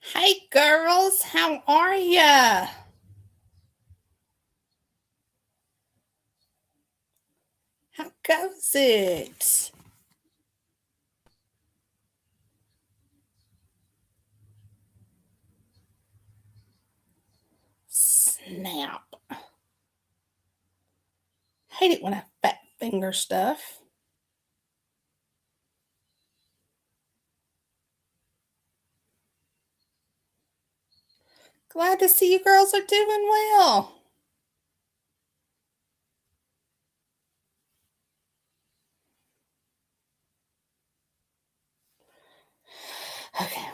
Hey girls, how are ya? How goes it? Snap. Hate it when I fat finger stuff. Glad to see you girls are doing well. Okay.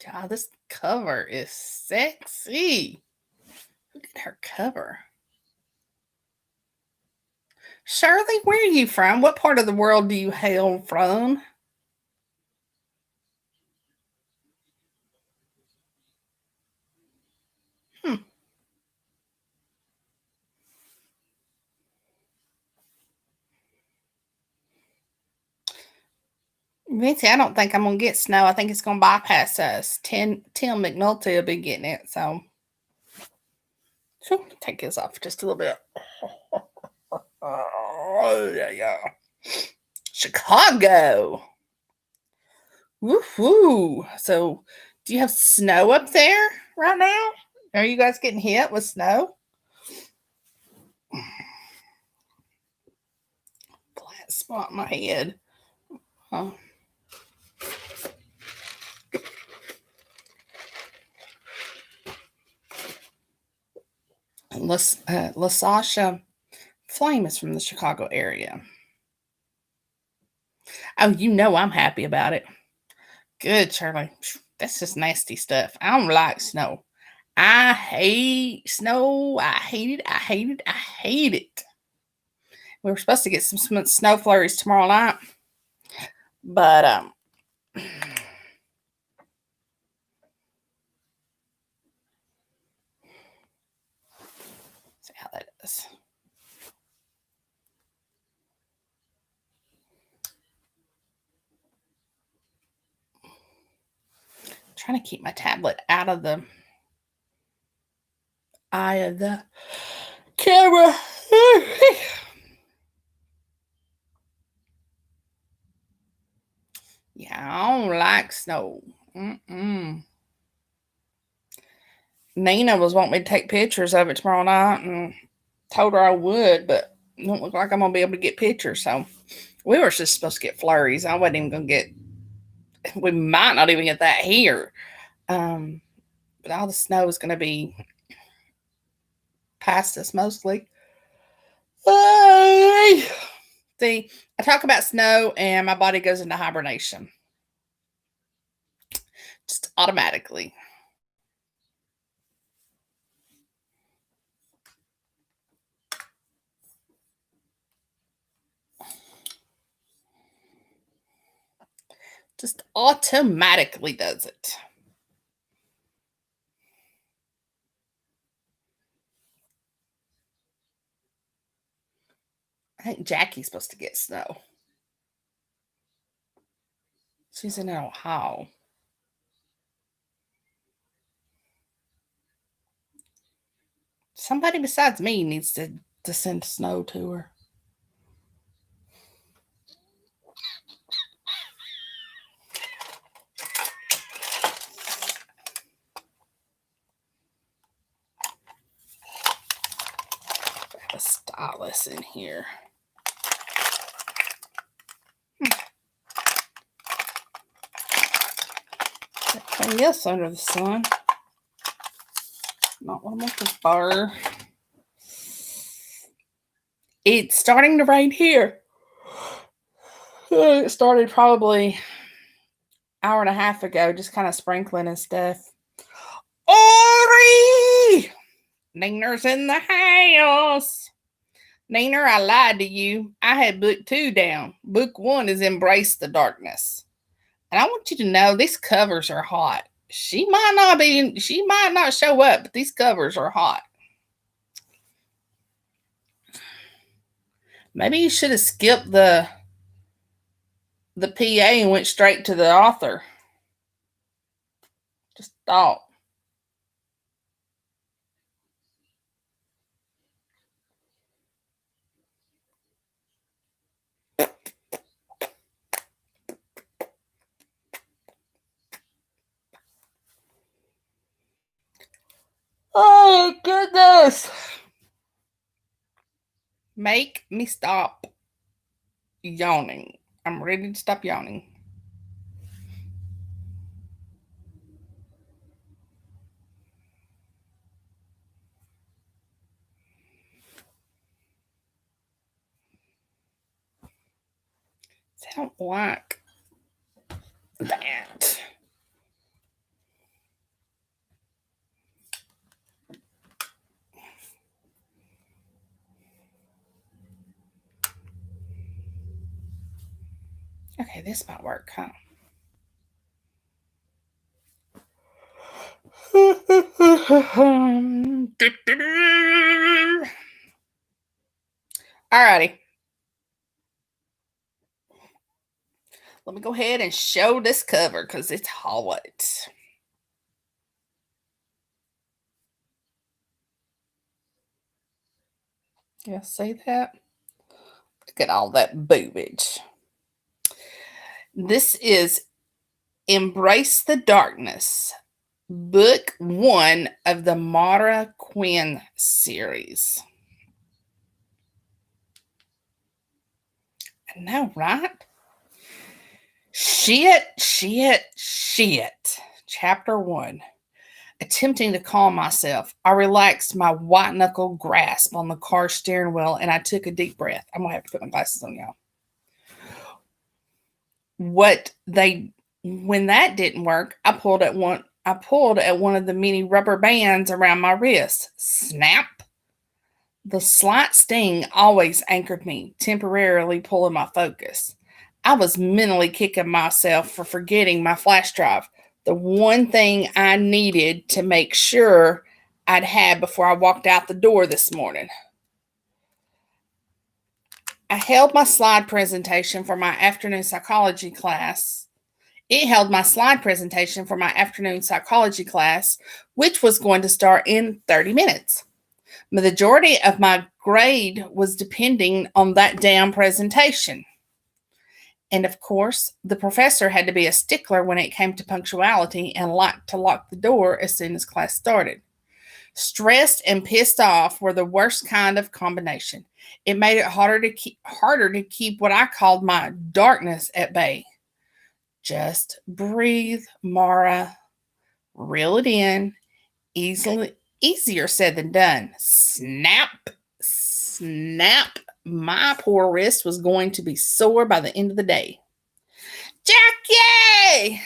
God, this cover is sexy. Look at her cover. Shirley, where are you from? What part of the world do you hail from? Hmm. Vincy, I don't think I'm gonna get snow. I think it's gonna bypass us. Tim McNulty will be getting it, so take this off just a little bit. Oh, yeah, yeah. Chicago. Woohoo. So, do you have snow up there right now? Are you guys getting hit with snow? Flat spot in my head. Huh. LaSasha Flame is from the Chicago area. Oh, you know I'm happy about it. Good, Charlie. That's just nasty stuff. I don't like snow. I hate snow. I hate it. I hate it. I hate it. We were supposed to get some snow flurries tomorrow night, but see how that is. Trying to keep my tablet out of the eye of the camera. Yeah, I don't like snow. Mm-mm. Nina was wanting me to take pictures of it tomorrow night and told her I would, but it don't look like I'm gonna be able to get pictures. So we were just supposed to get flurries. I wasn't even gonna get. We might not even get that here. Um, but all the snow is gonna be past us mostly. Hey! See, I talk about snow and my body goes into hibernation just automatically. Just automatically does it. I think Jackie's supposed to get snow. She's in Ohio. Somebody besides me needs to send snow to her. I have a stylus in here. Yes, under the sun. Not what I want to fur. It's starting to rain here. It started probably hour and a half ago, just kind of sprinkling and stuff. Ori! Neener's in the house. Neener, I lied to you. I had book 2 down. Book 1 is Embrace the Darkness. And I want you to know these covers are hot. She might not show up, but these covers are hot. Maybe you should have skipped the the PA and went straight to the author. Just thought. Oh, goodness. Make me stop yawning. I'm ready to stop yawning. I don't like that. Okay, this might work, huh? Alrighty. Let me go ahead and show this cover because it's hot. You see that? Look at all that boobage. This is Embrace the Darkness, book 1 of the Maura Quinn series. I know, right? Shit. Chapter 1. Attempting to calm myself, I relaxed my white knuckle grasp on the car steering wheel and I took a deep breath. I'm going to have to put my glasses on, y'all. When that didn't work, I pulled at one of the many rubber bands around my wrist. Snap. The slight sting always anchored me, temporarily pulling my focus. I was mentally kicking myself for forgetting my flash drive, the one thing I needed to make sure I'd had before I walked out the door this morning. I held my slide presentation for my afternoon psychology class. It held my slide presentation for my afternoon psychology class, which was going to start in 30 minutes. The majority of my grade was depending on that damn presentation. And of course, the professor had to be a stickler when it came to punctuality and liked to lock the door as soon as class started. Stressed and pissed off were the worst kind of combination. It made it harder to keep what I called my darkness at bay. Just breathe, Maura. Reel it in. Easier said than done. Snap. My poor wrist was going to be sore by the end of the day. Jackie!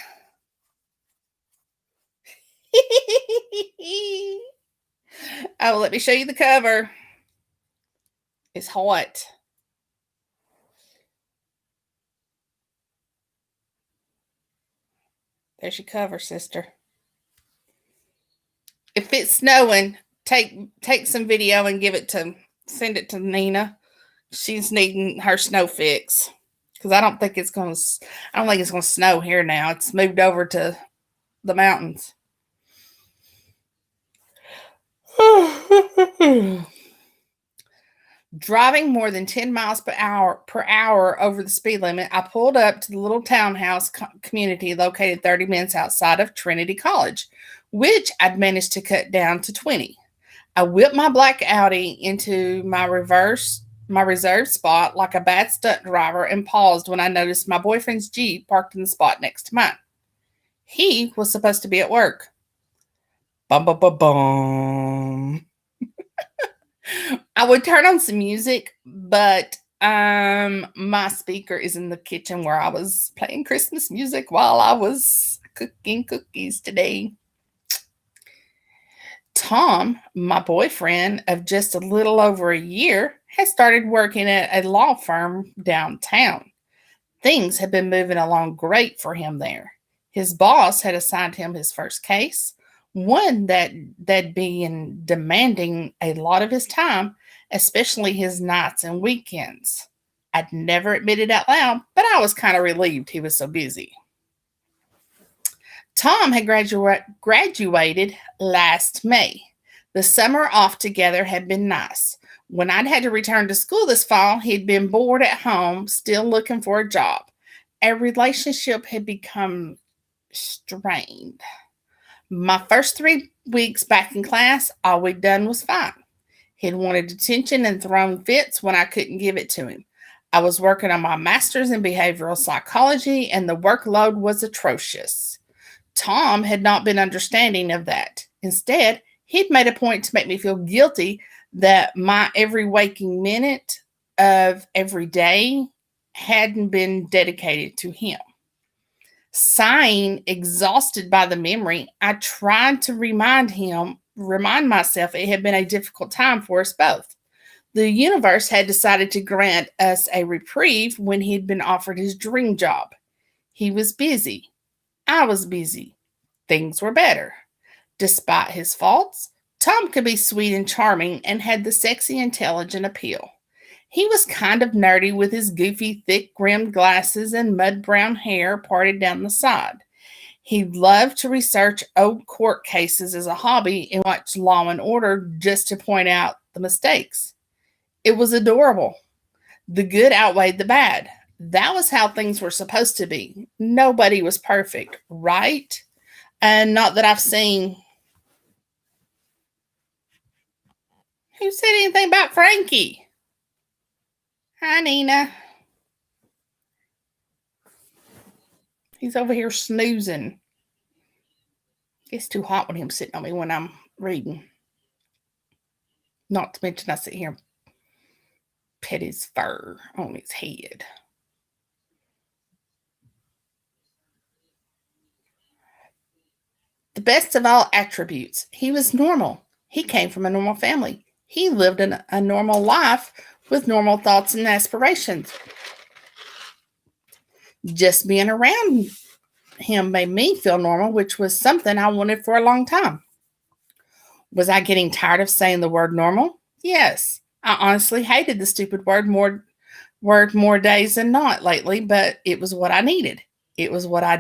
Oh, let me show you the cover. It's hot. There's your cover, sister. If it's snowing, take some video and send it to Nina. She's needing her snow fix because I don't think it's gonna snow here now. It's moved over to the mountains. Driving more than 10 miles per hour over the speed limit, I pulled up to the little townhouse community located 30 minutes outside of Trinity College, which I'd managed to cut down to 20. I whipped my black Audi into my reserved spot like a bad stunt driver and paused when I noticed my boyfriend's Jeep parked in the spot next to mine. He was supposed to be at work. Bum, bum, bum, bum. I would turn on some music, but my speaker is in the kitchen where I was playing Christmas music while I was cooking cookies today. Tom, my boyfriend of just a little over a year, has started working at a law firm downtown. Things had been moving along great for him there. His boss had assigned him his first case, one that'd been demanding a lot of his time, especially his nights and weekends. I'd never admitted out loud, but I was kind of relieved he was so busy. Tom had graduated last May. The summer off together had been nice. When I'd had to return to school this fall, he'd been bored at home, still looking for a job. Our relationship had become strained. My first 3 weeks back in class, all we'd done was fine. He'd wanted attention and thrown fits when I couldn't give it to him. I was working on my master's in behavioral psychology, and the workload was atrocious. Tom had not been understanding of that. Instead, he'd made a point to make me feel guilty that my every waking minute of every day hadn't been dedicated to him. Sighing, exhausted by the memory, I tried to remind myself it had been a difficult time for us both. The universe had decided to grant us a reprieve when he'd been offered his dream job. He was busy. I was busy. Things were better. Despite his faults, Tom could be sweet and charming and had the sexy, intelligent appeal. He was kind of nerdy with his goofy, thick-rimmed glasses and mud-brown hair parted down the side. He loved to research old court cases as a hobby and watch Law and Order just to point out the mistakes. It was adorable. The good outweighed the bad. That was how things were supposed to be. Nobody was perfect, right? And not that I've seen. Who said anything about Frankie? Hi, Nina. He's over here snoozing. It's too hot with him sitting on me when I'm reading. Not to mention I sit here and pet his fur on his head. The best of all attributes. He was normal. He came from a normal family. He lived a normal life with normal thoughts and aspirations. Just being around him made me feel normal, which was something I wanted for a long time. Was I getting tired of saying the word normal? Yes. I honestly hated the stupid word more days than not lately, but it was what I needed. It was what I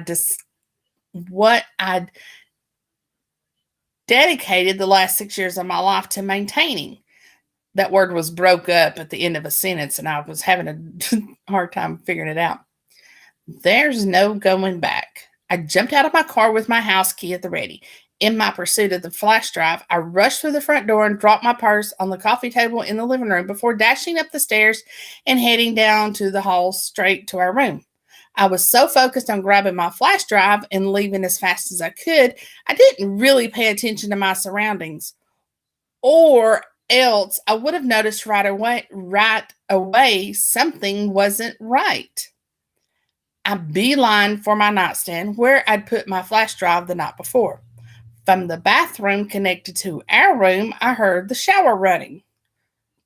dedicated the last 6 years of my life to maintaining. That word was broke up at the end of a sentence, and I was having a hard time figuring it out. There's no going back. I jumped out of my car with my house key at the ready. In my pursuit of the flash drive, I rushed through the front door and dropped my purse on the coffee table in the living room before dashing up the stairs and heading down to the hall straight to our room. I was so focused on grabbing my flash drive and leaving as fast as I could, I didn't really pay attention to my surroundings. Or else I would have noticed right away something wasn't right. I beelined for my nightstand where I'd put my flash drive the night before. From the bathroom connected to our room, I heard the shower running.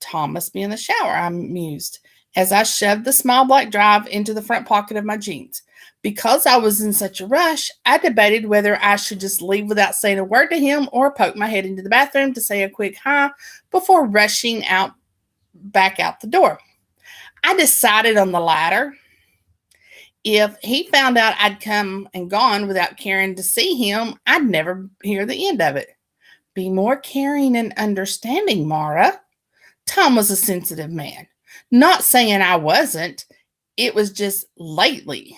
Tom must be in the shower, I mused, as I shoved the small black drive into the front pocket of my jeans. Because I was in such a rush, I debated whether I should just leave without saying a word to him or poke my head into the bathroom to say a quick hi before rushing back out the door. I decided on the latter. If he found out I'd come and gone without caring to see him, I'd never hear the end of it. Be more caring and understanding, Maura. Tom was a sensitive man. Not saying I wasn't. It was just lately.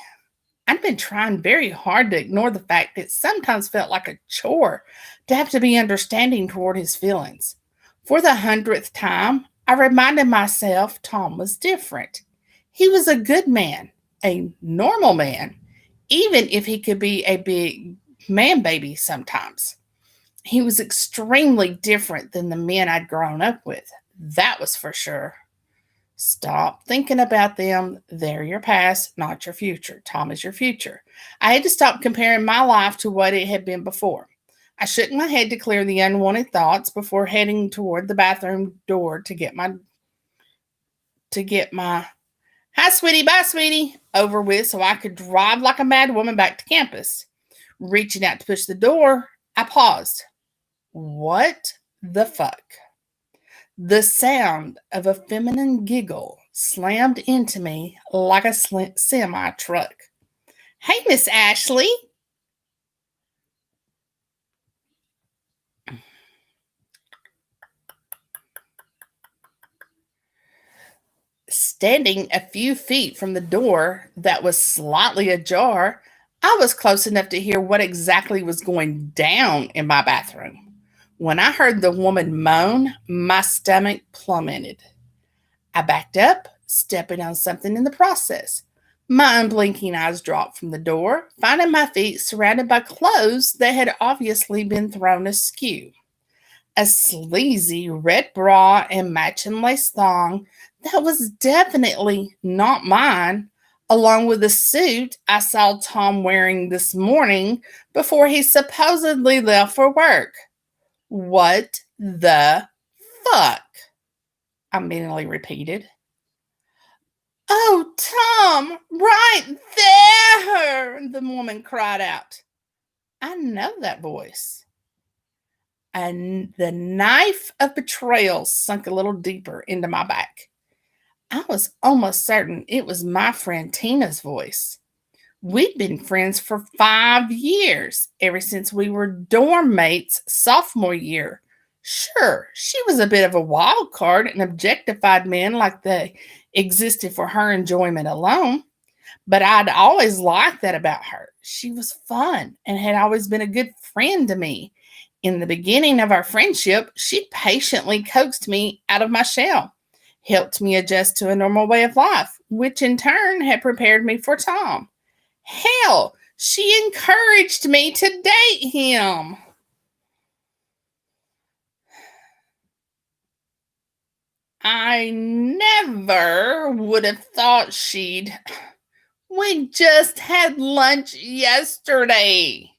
I'd been trying very hard to ignore the fact it sometimes felt like a chore to have to be understanding toward his feelings. For the 100th time, I reminded myself Tom was different. He was a good man, a normal man, even if he could be a big man baby sometimes. He was extremely different than the men I'd grown up with. That was for sure. Stop thinking about them. They're your past, not your future. Tom is your future. I had to stop comparing my life to what it had been before. I shook my head to clear the unwanted thoughts before heading toward the bathroom door to get my hi sweetie, bye sweetie over with so I could drive like a mad woman back to campus. Reaching out to push the door, I paused. What the fuck? The sound of a feminine giggle slammed into me like a semi-truck. Hey, Miss Ashley. Standing a few feet from the door that was slightly ajar, I was close enough to hear what exactly was going down in my bathroom. When I heard the woman moan, my stomach plummeted. I backed up, stepping on something in the process. My unblinking eyes dropped from the door, finding my feet surrounded by clothes that had obviously been thrown askew. A sleazy red bra and matching lace thong that was definitely not mine, along with the suit I saw Tom wearing this morning before he supposedly left for work. What the fuck? I mentally repeated. Oh, Tom, right there, the woman cried out. I know that voice. And the knife of betrayal sunk a little deeper into my back. I was almost certain it was my friend Tina's voice. We'd been friends for 5 years, ever since we were dorm mates sophomore year. Sure, she was a bit of a wild card and objectified men like they existed for her enjoyment alone. But I'd always liked that about her. She was fun and had always been a good friend to me. In the beginning of our friendship, she patiently coaxed me out of my shell, helped me adjust to a normal way of life, which in turn had prepared me for Tom. Hell, she encouraged me to date him. I never would have thought she'd. We just had lunch yesterday.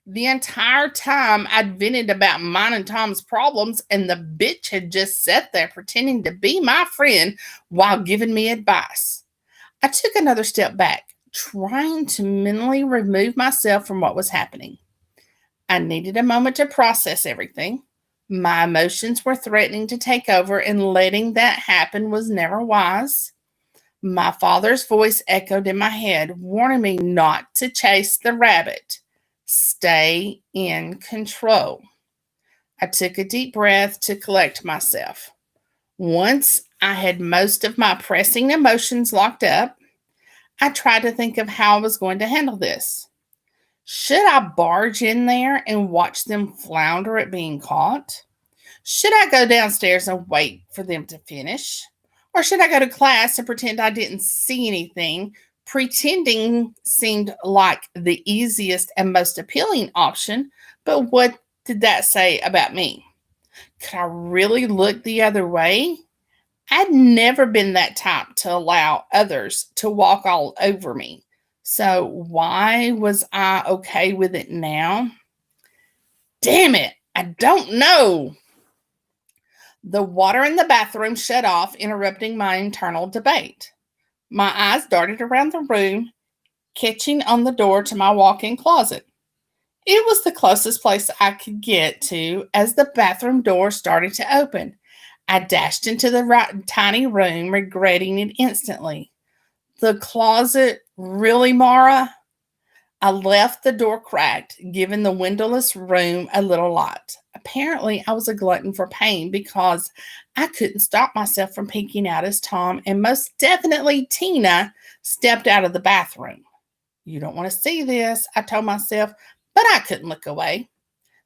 The entire time I'd vented about mine and Tom's problems, and the bitch had just sat there pretending to be my friend while giving me advice. I took another step back, trying to mentally remove myself from what was happening. I needed a moment to process everything. My emotions were threatening to take over, and letting that happen was never wise. My father's voice echoed in my head, warning me not to chase the rabbit. Stay in control. I took a deep breath to collect myself. Once I had most of my pressing emotions locked up, I tried to think of how I was going to handle this. Should I barge in there and watch them flounder at being caught? Should I go downstairs and wait for them to finish? Or should I go to class and pretend I didn't see anything? Pretending seemed like the easiest and most appealing option, but what did that say about me? Could I really look the other way? I'd never been that type to allow others to walk all over me. So why was I okay with it now? Damn it, I don't know. The water in the bathroom shut off, interrupting my internal debate. My eyes darted around the room, catching on the door to my walk-in closet. It was the closest place I could get to as the bathroom door started to open. I dashed into the tiny room, regretting it instantly. The closet, really, Maura? I left the door cracked, giving the windowless room a little light. Apparently, I was a glutton for pain because I couldn't stop myself from peeking out as Tom and most definitely Tina stepped out of the bathroom. You don't want to see this, I told myself, but I couldn't look away.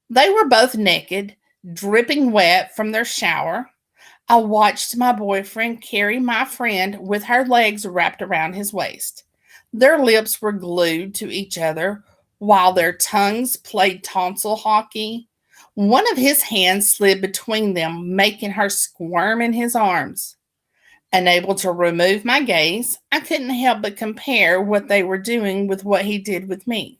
They were both naked, dripping wet from their shower. I watched my boyfriend carry my friend with her legs wrapped around his waist. Their lips were glued to each other while their tongues played tonsil hockey. One of his hands slid between them, making her squirm in his arms. Unable to remove my gaze, I couldn't help but compare what they were doing with what he did with me.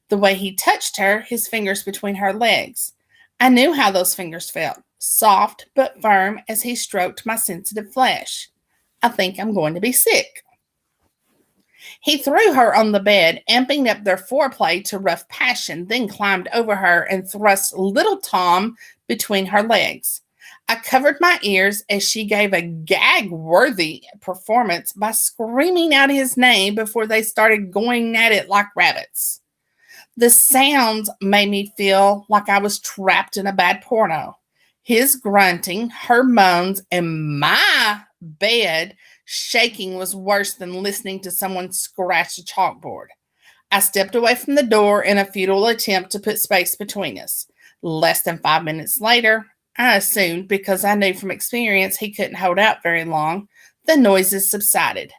The way he touched her, his fingers between her legs. I knew how those fingers felt, soft but firm as he stroked my sensitive flesh. I think I'm going to be sick. He threw her on the bed, amping up their foreplay to rough passion, then climbed over her and thrust little Tom between her legs. I covered my ears as she gave a gag worthy performance by screaming out his name before they started going at it like rabbits. The sounds made me feel like I was trapped in a bad porno. His grunting, her moans, and my bed shaking was worse than listening to someone scratch a chalkboard. I stepped away from the door in a futile attempt to put space between us. Less than 5 minutes later, I assumed because I knew from experience he couldn't hold out very long, the noises subsided.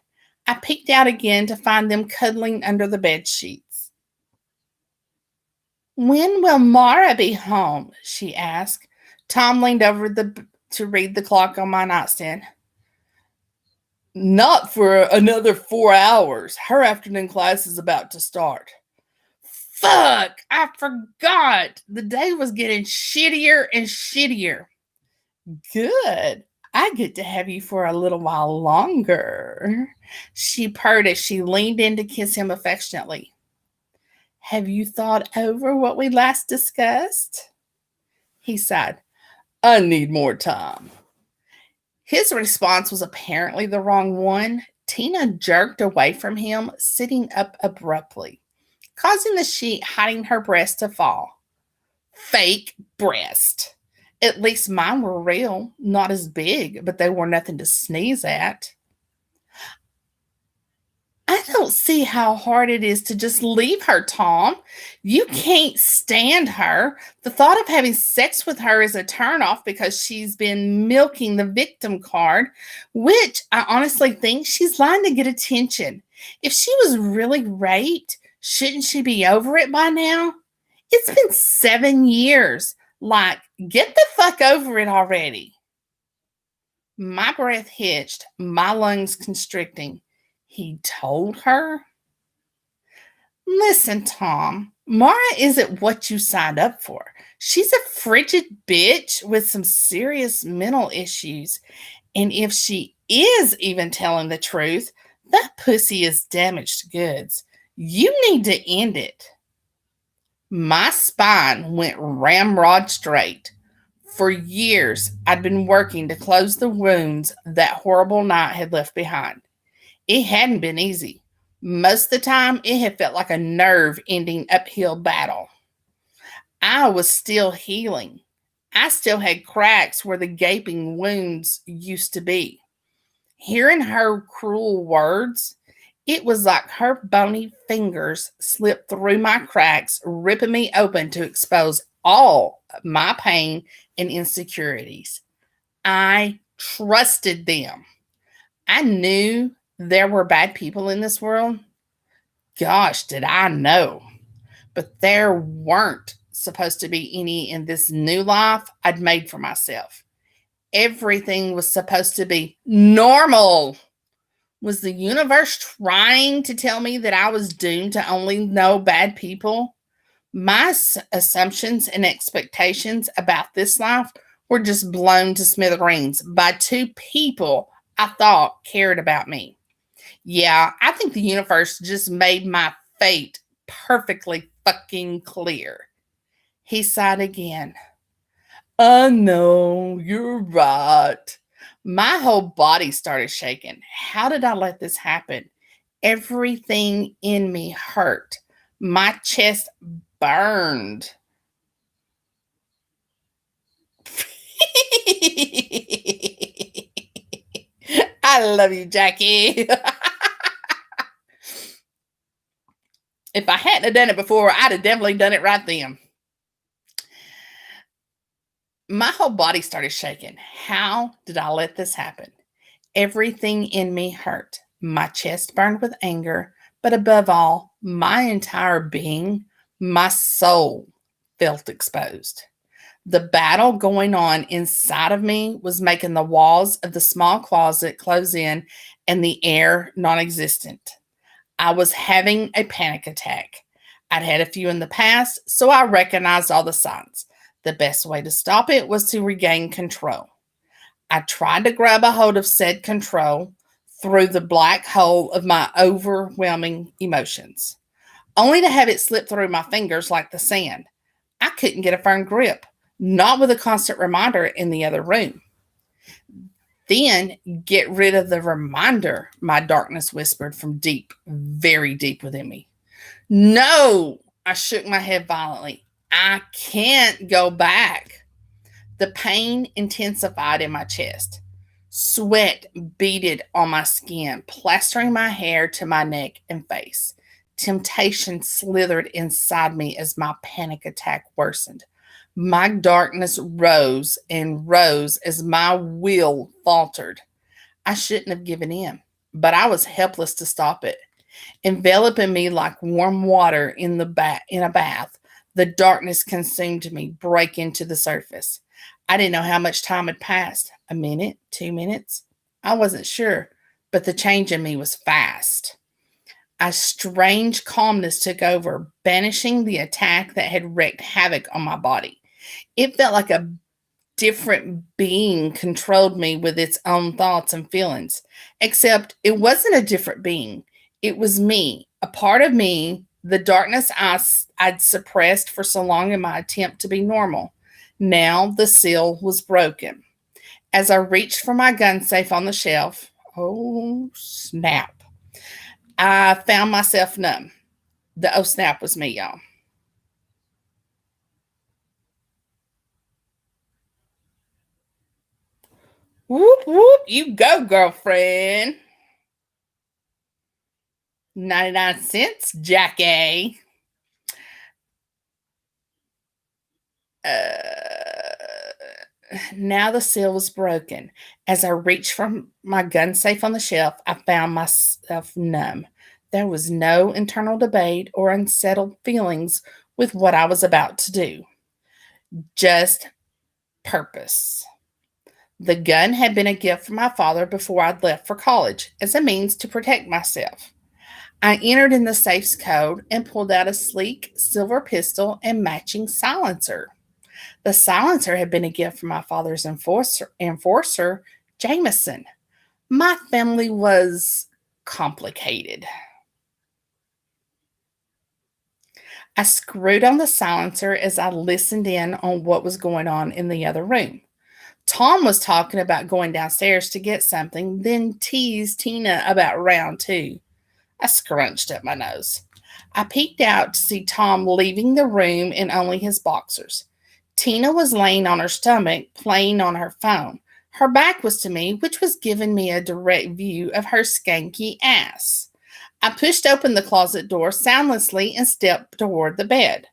I peeked out again to find them cuddling under the bed sheets. "When will Maura be home?" she asked. Tom leaned over to read the clock on my nightstand. "Not for another 4 hours. Her afternoon class is about to start." Fuck! I forgot. The day was getting shittier and shittier. Good. I get to have you for a little while longer. She purred as she leaned in to kiss him affectionately. "Have you thought over what we last discussed?" He sighed. "I need more time." His response was apparently the wrong one. Tina jerked away from him, sitting up abruptly, causing the sheet hiding her breast to fall. Fake breast. At least mine were real, not as big, but they were nothing to sneeze at. "I don't see how hard it is to just leave her, Tom. You can't stand her. The thought of having sex with her is a turnoff because she's been milking the victim card, which I honestly think she's lying to get attention. If she was really raped, shouldn't she be over it by now? It's been 7 years. Like, get the fuck over it already." My breath hitched, my lungs constricting. He told her? "Listen, Tom, Mara isn't what you signed up for. She's a frigid bitch with some serious mental issues. And if she is even telling the truth, that pussy is damaged goods. You need to end it." My spine went ramrod straight. For years, I'd been working to close the wounds that horrible night had left behind. It hadn't been easy. Most of the time, it had felt like a nerve ending uphill battle. I was still healing. I still had cracks where the gaping wounds used to be. Hearing her cruel words, it was like her bony fingers slipped through my cracks, ripping me open to expose all my pain and insecurities. I trusted them. I knew there were bad people in this world. Gosh, did I know. But there weren't supposed to be any in this new life I'd made for myself. Everything was supposed to be normal. Was the universe trying to tell me that I was doomed to only know bad people? My assumptions and expectations about this life were just blown to smithereens by two people I thought cared about me. Yeah, I think the universe just made my fate perfectly fucking clear. He sighed again. "I know, you're right." My whole body started shaking. How did I let this happen? Everything in me hurt. My chest burned. I love you, Jackie. If I hadn't have done it before, I'd have definitely done it right then. My whole body started shaking. How did I let this happen? Everything in me hurt. My chest burned with anger, but above all, my entire being, my soul, felt exposed. The battle going on inside of me was making the walls of the small closet close in and the air non existent. I was having a panic attack. I'd had a few in the past, so I recognized all the signs. The best way to stop it was to regain control. I tried to grab a hold of said control through the black hole of my overwhelming emotions, only to have it slip through my fingers like the sand. I couldn't get a firm grip. not with a constant reminder in the other room. Then get rid of the reminder, my darkness whispered from deep, very deep within me. No, I shook my head violently. I can't go back. The pain intensified in my chest. Sweat beaded on my skin, plastering my hair to my neck and face. Temptation slithered inside me as my panic attack worsened. My darkness rose and rose as my will faltered. I shouldn't have given in, but I was helpless to stop it. Enveloping me like warm water in a bath, the darkness consumed me, breaking to the surface. I didn't know how much time had passed. A minute, 2 minutes? I wasn't sure, but the change in me was fast. A strange calmness took over, banishing the attack that had wreaked havoc on my body. It felt like a different being controlled me with its own thoughts and feelings, except it wasn't a different being. It was me, a part of me, the darkness I'd suppressed for so long in my attempt to be normal. Now the seal was broken. As I reached for my gun safe on the shelf, oh snap, I found myself numb. The oh snap was me, y'all. Whoop, whoop, you go, girlfriend. 99 cents, Jackie. Now the seal was broken. As I reached for my gun safe on the shelf, I found myself numb. There was no internal debate or unsettled feelings with what I was about to do, just purpose. The gun had been a gift from my father before I'd left for college as a means to protect myself. I entered in the safe's code and pulled out a sleek silver pistol and matching silencer. The silencer had been a gift from my father's enforcer, Jameson. My family was complicated. I screwed on the silencer as I listened in on what was going on in the other room. Tom was talking about going downstairs to get something, then teased Tina about round two. I scrunched up my nose. I peeked out to see Tom leaving the room in only his boxers. Tina was laying on her stomach, playing on her phone. Her back was to me, which was giving me a direct view of her skanky ass. I pushed open the closet door soundlessly and stepped toward the bed.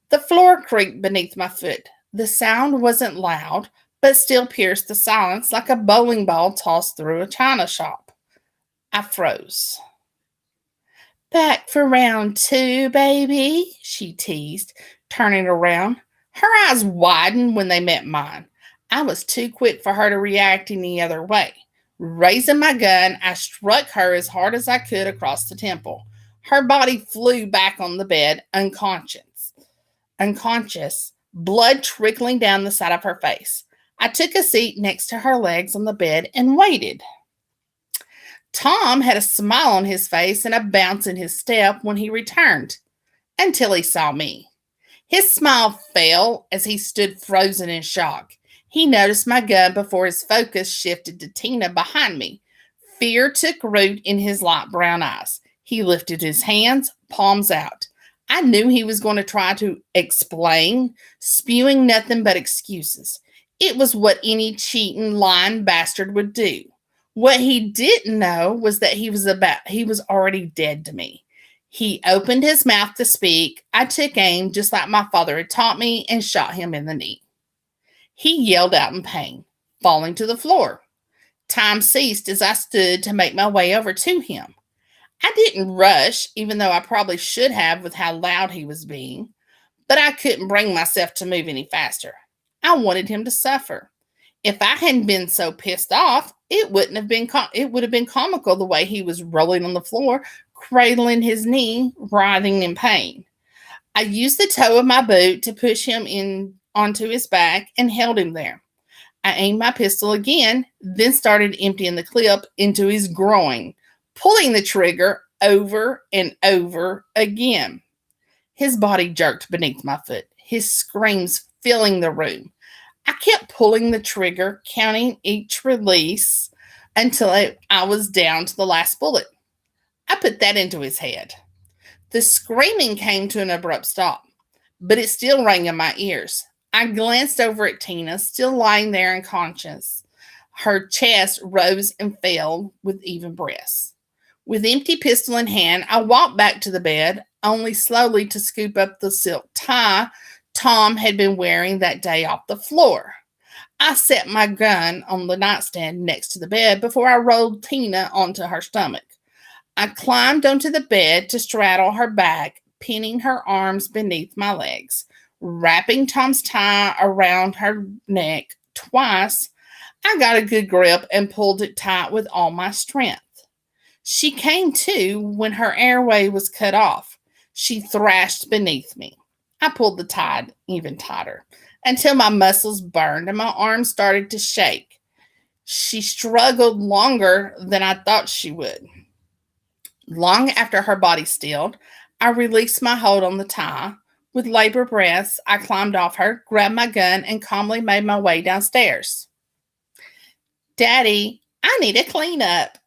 The floor creaked beneath my foot. The sound wasn't loud, but still pierced the silence like a bowling ball tossed through a china shop. I froze. Back for round two, baby, she teased, turning around. Her eyes widened when they met mine. I was too quick for her to react any other way. Raising my gun, I struck her as hard as I could across the temple. Her body flew back on the bed, unconscious, blood trickling down the side of her face. I took a seat next to her legs on the bed and waited. Tom had a smile on his face and a bounce in his step when he returned, until he saw me. His smile fell as he stood frozen in shock. He noticed my gun before his focus shifted to Tina behind me. Fear took root in his light brown eyes. He lifted his hands, palms out. I knew he was going to try to explain, spewing nothing but excuses. It was what any cheating, lying bastard would do. What he didn't know was that he was already dead to me. He opened his mouth to speak. I took aim just like my father had taught me and shot him in the knee. He yelled out in pain, falling to the floor. Time ceased as I stood to make my way over to him. I didn't rush, even though I probably should have with how loud he was being, but I couldn't bring myself to move any faster. I wanted him to suffer. If I hadn't been so pissed off, it would have been comical the way he was rolling on the floor, cradling his knee, writhing in pain. I used the toe of my boot to push him in onto his back and held him there. I aimed my pistol again, then started emptying the clip into his groin, pulling the trigger over and over again. His body jerked beneath my foot, his screams filling the room. I kept pulling the trigger, counting each release until I was down to the last bullet. I put that into his head. The screaming came to an abrupt stop, but it still rang in my ears. I glanced over at Tina, still lying there unconscious. Her chest rose and fell with even breaths. With empty pistol in hand, I walked back to the bed, only slowly to scoop up the silk tie Tom had been wearing that day off the floor. I set my gun on the nightstand next to the bed before I rolled Tina onto her stomach. I climbed onto the bed to straddle her back, pinning her arms beneath my legs. Wrapping Tom's tie around her neck twice, I got a good grip and pulled it tight with all my strength. She came to when her airway was cut off. She thrashed beneath me. I pulled the tie even tighter until my muscles burned and my arms started to shake. She struggled longer than I thought she would. Long after her body stilled, I released my hold on the tie. With labored breaths, I climbed off her, grabbed my gun, and calmly made my way downstairs. Daddy, I need a cleanup.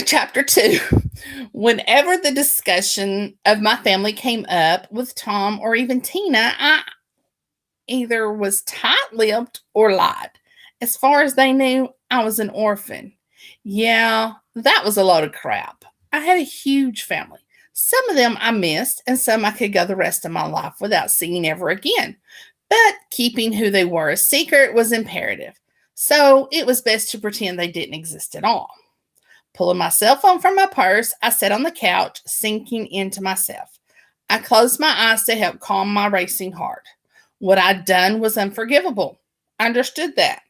Chapter 2, whenever the discussion of my family came up with Tom or even Tina, I either was tight-lipped or lied. As far as they knew, I was an orphan. Yeah, that was a load of crap. I had a huge family. Some of them I missed, and some I could go the rest of my life without seeing ever again. But keeping who they were a secret was imperative. So it was best to pretend they didn't exist at all. Pulling my cell phone from my purse, I sat on the couch, sinking into myself. I closed my eyes to help calm my racing heart. What I'd done was unforgivable. I understood that,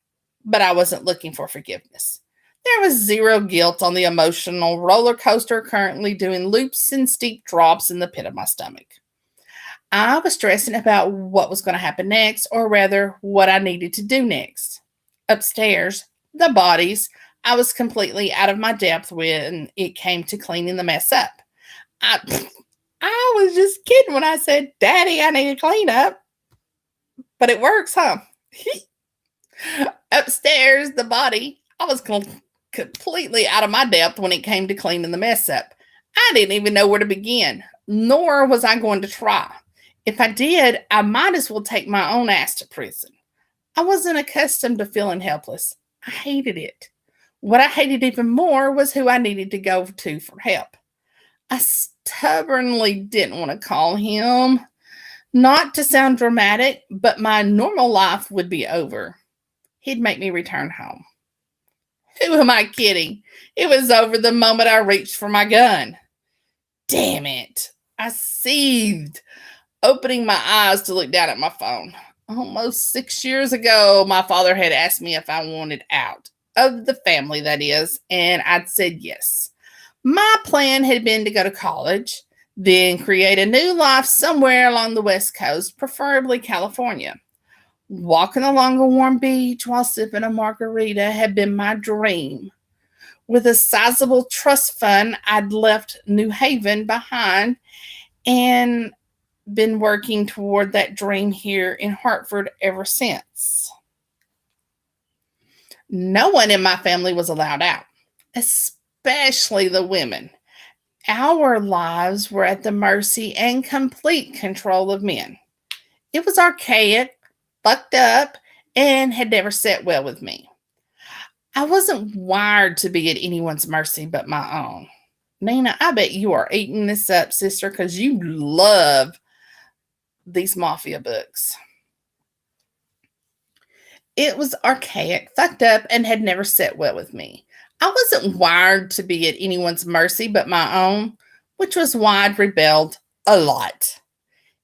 but I wasn't looking for forgiveness. There was zero guilt on the emotional roller coaster currently doing loops and steep drops in the pit of my stomach. I was stressing about what was going to happen next, or rather, what I needed to do next. Upstairs, the bodies, I was completely out of my depth when it came to cleaning the mess up. I was just kidding when I said, Daddy, I need a cleanup. But it works, huh? Upstairs, the body, I was completely out of my depth when it came to cleaning the mess up. I didn't even know where to begin, nor was I going to try. If I did, I might as well take my own ass to prison. I wasn't accustomed to feeling helpless. I hated it. What I hated even more was who I needed to go to for help. I stubbornly didn't want to call him. Not to sound dramatic, but my normal life would be over. He'd make me return home. Who am I kidding? It was over the moment I reached for my gun. Damn it. I seethed, opening my eyes to look down at my phone. Almost 6 years ago, my father had asked me if I wanted out. Of the family, that is, and I'd said yes. My plan had been to go to college, then create a new life somewhere along the West Coast, preferably California. Walking along a warm beach while sipping a margarita had been my dream. With a sizable trust fund, I'd left New Haven behind and been working toward that dream here in Hartford ever since. No one in my family was allowed out, especially the women. Our lives were at the mercy and complete control of men. It was archaic, fucked up, and had never set well with me. I wasn't wired to be at anyone's mercy but my own. Nina, I bet you are eating this up, sister, because you love these mafia books. It was archaic, fucked up, and had never set well with me. I wasn't wired to be at anyone's mercy but my own, which was why I'd rebelled a lot.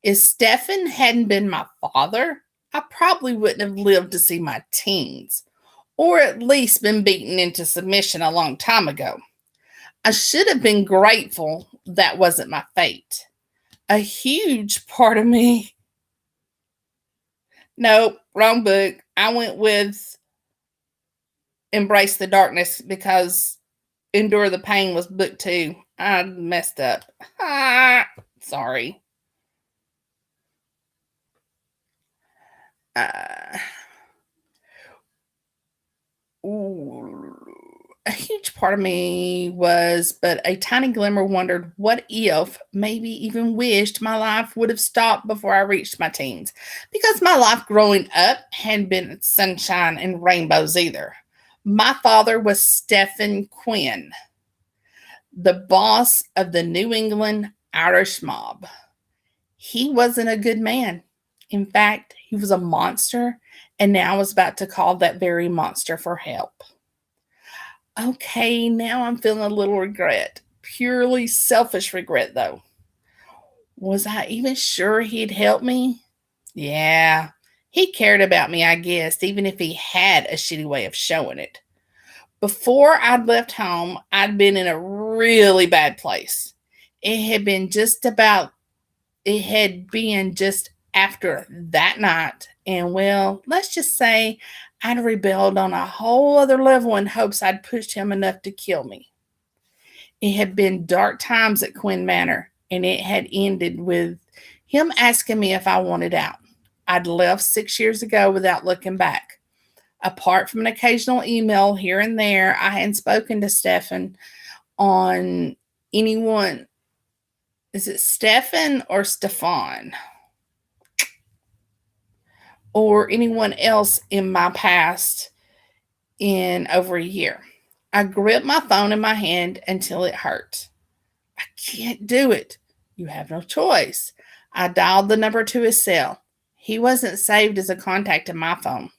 If Stefan hadn't been my father, I probably wouldn't have lived to see my teens, or at least been beaten into submission a long time ago. I should have been grateful that wasn't my fate. A huge part of me. Nope, wrong book. I went with Embrace the Darkness because Endure the Pain was book 2. I messed up. Sorry. Uh, ooh, a huge part of me was, but a tiny glimmer wondered what if, maybe even wished my life would have stopped before I reached my teens. Because my life growing up hadn't been sunshine and rainbows either. My father was Stephen Quinn, the boss of the New England Irish mob. He wasn't a good man. In fact, he was a monster, and now I was about to call that very monster for help. Okay, now I'm feeling a little regret. Purely selfish regret, though. Was I even sure he'd help me? Yeah, he cared about me, I guess, even if he had a shitty way of showing it. Before I'd left home, I'd been in a really bad place. It had been just about, it had been just after that night. And well, let's just say I'd rebelled on a whole other level in hopes I'd pushed him enough to kill me. It had been dark times at Quinn Manor, and it had ended with him asking me if I wanted out. I'd left 6 years ago without looking back. Apart from an occasional email here and there, I hadn't spoken to Stefan on anyone. Is it Stefan or Stefan? Or anyone else in my past in over a year. I gripped my phone in my hand until it hurt. I can't do it. You have no choice. I dialed the number to his cell. He wasn't saved as a contact in my phone.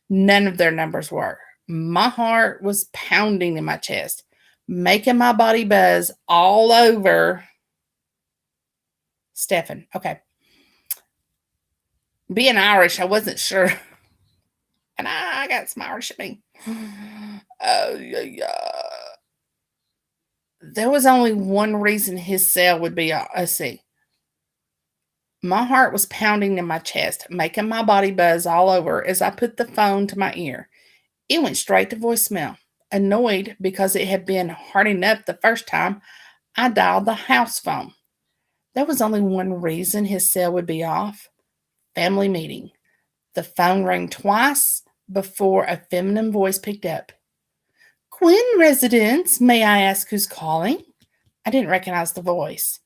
None of their numbers were. My heart was pounding in my chest, making my body buzz all over. Stefan. Okay. Being Irish, I wasn't sure. And I got some Irish in me. Oh, yeah. There was only one reason his cell would be a C. My heart was pounding in my chest, making my body buzz all over as I put the phone to my ear. It went straight to voicemail. Annoyed because it had been hard enough the first time, I dialed the house phone. There was only one reason his cell would be off: family meeting. The phone rang twice before a feminine voice picked up. Quinn residence, may I ask who's calling? I didn't recognize the voice.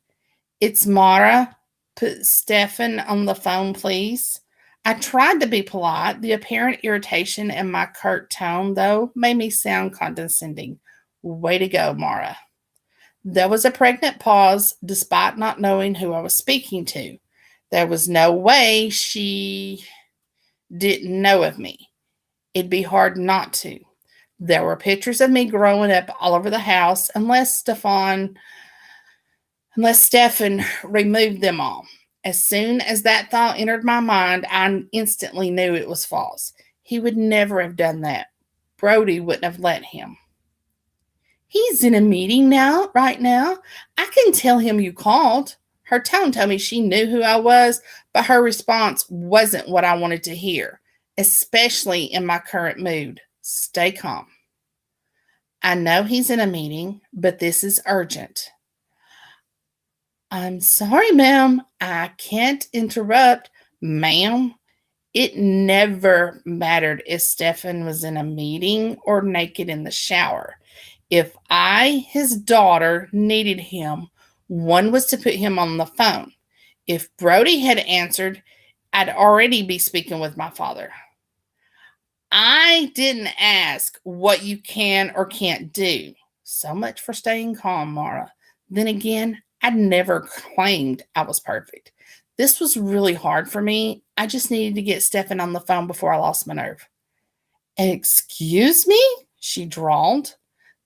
It's Maura. Put Stefan on the phone, please. I tried to be polite. The apparent irritation in my curt tone, though, made me sound condescending. Way to go, Maura. There was a pregnant pause, despite not knowing who I was speaking to. There was no way she didn't know of me. It'd be hard not to. There were pictures of me growing up all over the house, unless Stefan removed them all. As soon as that thought entered my mind, I instantly knew it was false. He would never have done that. Brody wouldn't have let him. He's in a meeting right now. I can tell him you called. Her tone told me she knew who I was, but her response wasn't what I wanted to hear, especially in my current mood. Stay calm. I know he's in a meeting, but this is urgent. I'm sorry, ma'am. I can't interrupt. Ma'am, it never mattered if Stefan was in a meeting or naked in the shower. If I, his daughter, needed him, one was to put him on the phone. If Brody had answered, I'd already be speaking with my father. I didn't ask what you can or can't do. So much for staying calm, Maura. Then again, I'd never claimed I was perfect. This was really hard for me. I just needed to get Stefan on the phone before I lost my nerve. Excuse me? She drawled.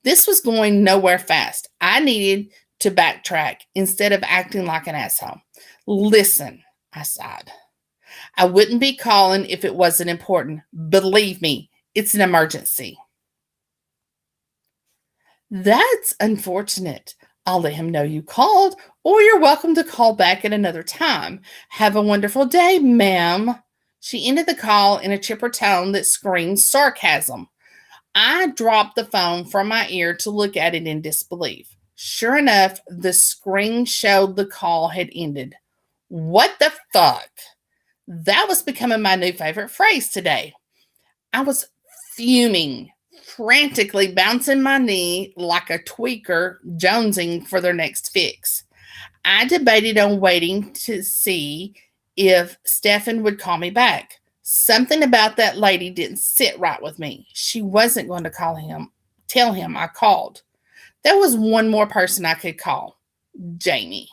This was going nowhere fast. I needed to backtrack instead of acting like an asshole. Listen, I sighed. I wouldn't be calling if it wasn't important. Believe me, it's an emergency. That's unfortunate. I'll let him know you called, or you're welcome to call back at another time. Have a wonderful day, ma'am. She ended the call in a chipper tone that screamed sarcasm. I dropped the phone from my ear to look at it in disbelief. Sure enough, the screen showed the call had ended. What the fuck? That was becoming my new favorite phrase today. I was fuming, frantically bouncing my knee like a tweaker jonesing for their next fix. I debated on waiting to see if Stefan would call me back. Something about that lady didn't sit right with me. She wasn't going to tell him I called. There was one more person I could call, Jamie.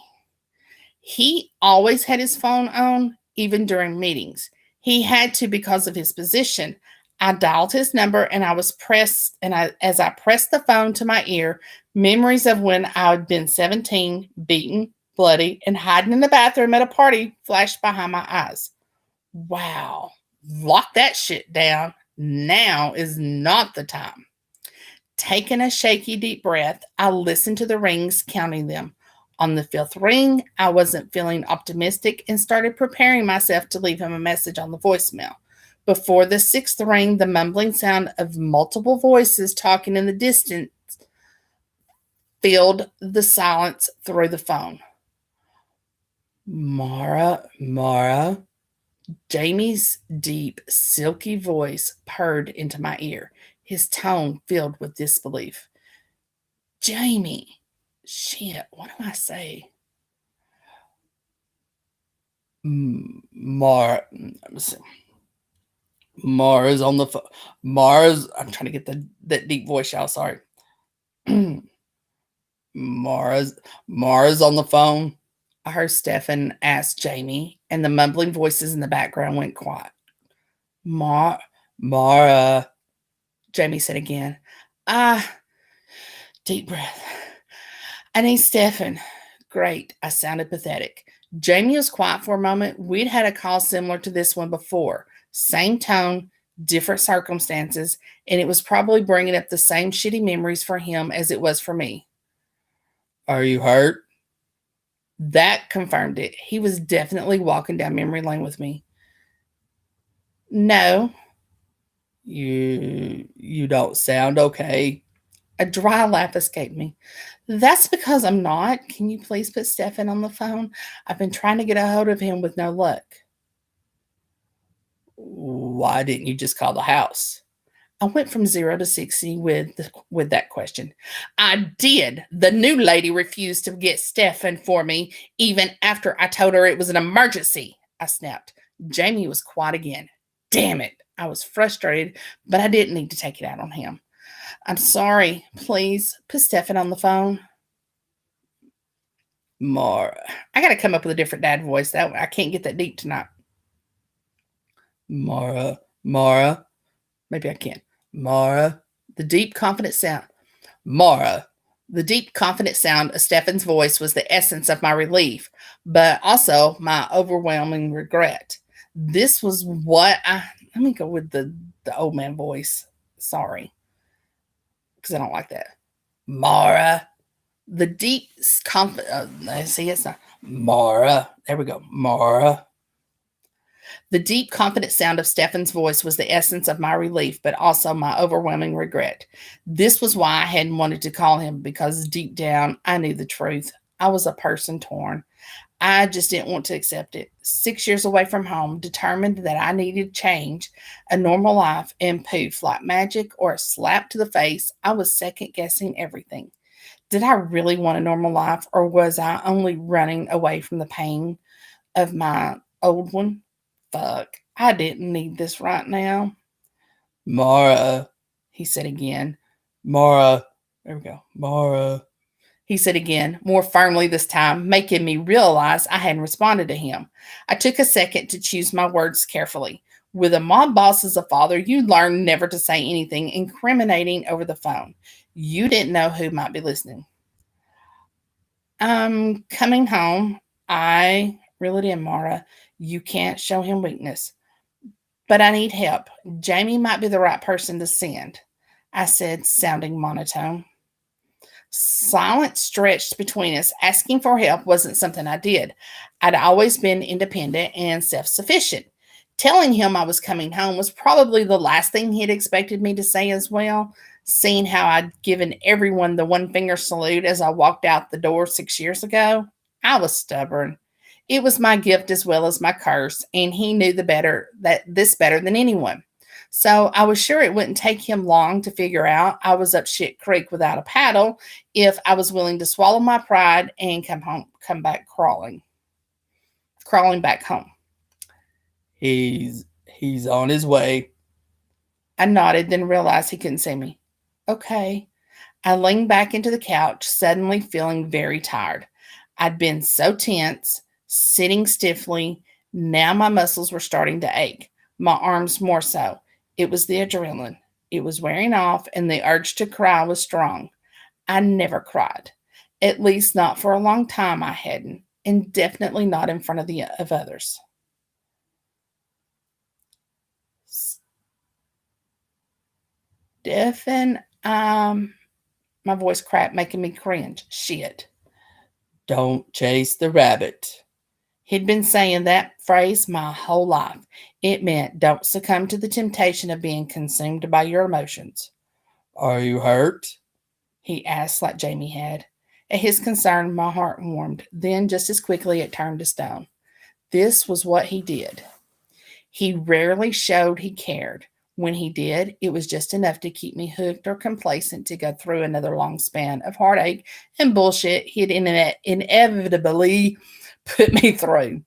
He always had his phone on, even during meetings. He had to because of his position. I dialed his number and as I pressed the phone to my ear, memories of when I had been 17, beaten, bloody, and hiding in the bathroom at a party flashed behind my eyes. Wow. Lock that shit down. Now is not the time. Taking a shaky deep breath, I listened to the rings, counting them. On the fifth ring, I wasn't feeling optimistic and started preparing myself to leave him a message on the voicemail. Before the sixth ring, the mumbling sound of multiple voices talking in the distance filled the silence through the phone. Maura. Jamie's deep, silky voice purred into my ear, his tone filled with disbelief. Jamie. Shit, what do I say? Mara's on the phone. I'm trying to get that deep voice out. Sorry. Mara's on the phone. I heard Stefan ask Jamie, and the mumbling voices in the background went quiet. Maura, Jamie said again. Deep breath. I need Stefan. Great. I sounded pathetic. Jamie was quiet for a moment. We'd had a call similar to this one before. Same tone, different circumstances, and it was probably bringing up the same shitty memories for him as it was for me. Are you hurt? That confirmed it. He was definitely walking down memory lane with me. No. You don't sound okay. A dry laugh escaped me. That's because I'm not. Can you please put Stefan on the phone? I've been trying to get a hold of him with no luck. Why didn't you just call the house? I went from 0 to 60 with that question. I did. The new lady refused to get Stefan for me, even after I told her it was an emergency. I snapped. Jamie was quiet again. Damn it. I was frustrated, but I didn't need to take it out on him. I'm sorry. Please put Stefan on the phone. Maura. I got to come up with a different dad voice. I can't get that deep tonight. Maura. Maybe I can. Maura. The deep, confident sound. Maura. The deep, confident sound of Stefan's voice was the essence of my relief, but also my overwhelming regret. This was what let me go with the old man voice. Sorry. Because I don't like that. Maura. The deep, confident, see, it's not. Maura. There we go. Maura. The deep, confident sound of Stefan's voice was the essence of my relief, but also my overwhelming regret. This was why I hadn't wanted to call him, because deep down, I knew the truth. I was a person torn. I just didn't want to accept it. 6 years away from home, determined that I needed change, a normal life, and poof, like magic or a slap to the face, I was second-guessing everything. Did I really want a normal life, or was I only running away from the pain of my old one? Fuck, I didn't need this right now. Maura, he said again. Maura, there we go. Maura, he said again, more firmly this time, making me realize I hadn't responded to him. I took a second to choose my words carefully. With a mob boss as a father, you learn never to say anything incriminating over the phone. You didn't know who might be listening. I'm coming home. I really did, Maura. You can't show him weakness. But I need help. Jamie might be the right person to send, I said, sounding monotone. Silence stretched between us. Asking for help wasn't something I did. I'd always been independent and self-sufficient. Telling him I was coming home was probably the last thing he'd expected me to say as well, seeing how I'd given everyone the one finger salute as I walked out the door 6 years ago. I was stubborn. It was my gift as well as my curse, and he knew this better than anyone. So I was sure it wouldn't take him long to figure out I was up shit creek without a paddle if I was willing to swallow my pride and come back crawling back home. He's on his way. I nodded, then realized he couldn't see me. Okay. I leaned back into the couch, suddenly feeling very tired. I'd been so tense, sitting stiffly. Now my muscles were starting to ache, my arms more so. It was the adrenaline. It was wearing off, and the urge to cry was strong. I never cried. At least not for a long time I hadn't, and definitely not in front of others. Stephen, my voice cracked, making me cringe. Shit. Don't chase the rabbit. He'd been saying that phrase my whole life. It meant don't succumb to the temptation of being consumed by your emotions. Are you hurt? He asked like Jamie had. At his concern, my heart warmed. Then, just as quickly, it turned to stone. This was what he did. He rarely showed he cared. When he did, it was just enough to keep me hooked or complacent to go through another long span of heartache and bullshit he'd inevitably put me through.